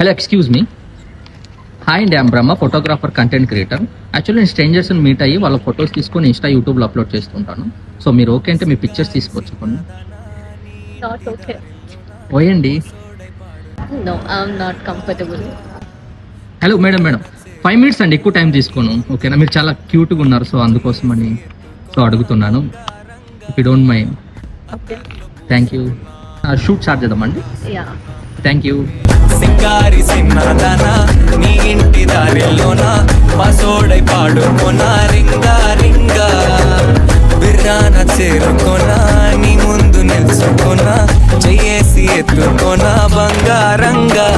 Hello excuse me. Hi అండి, I'm Brahma, photographer, content creator. Actually నేను స్ట్రేంజర్స్ని meet అయ్యి వాళ్ళ ఫొటోస్ తీసుకొని ఇన్స్టా, యూట్యూబ్లో అప్లోడ్ చేస్తుంటాను. సో మీరు ఓకే అంటే మీ పిక్చర్స్ తీసుకోవచ్చు కొన్ని. Not okay. పోయండి. No, I'm not comfortable. Hello madam, 5 minutes అండి, ఎక్కువ టైం తీసుకోను. ఓకేనా? మీరు చాలా క్యూట్గా ఉన్నారు, సో అందుకోసం అని అడుగుతున్నాను. If you don't mind. Okay. Thank you. Shoot start చేద్దామండి. Yeah. Thank you. సింగారి సిన్నదానా నీ ఇంటి దారిలోనా పసోడై పాడుకోనా రింగా రింగా బిర్రాన చేరుకోనా నీ ముందు నిల్చుకోనా చెయ్యేసి ఎత్తుకోనా బంగారంగా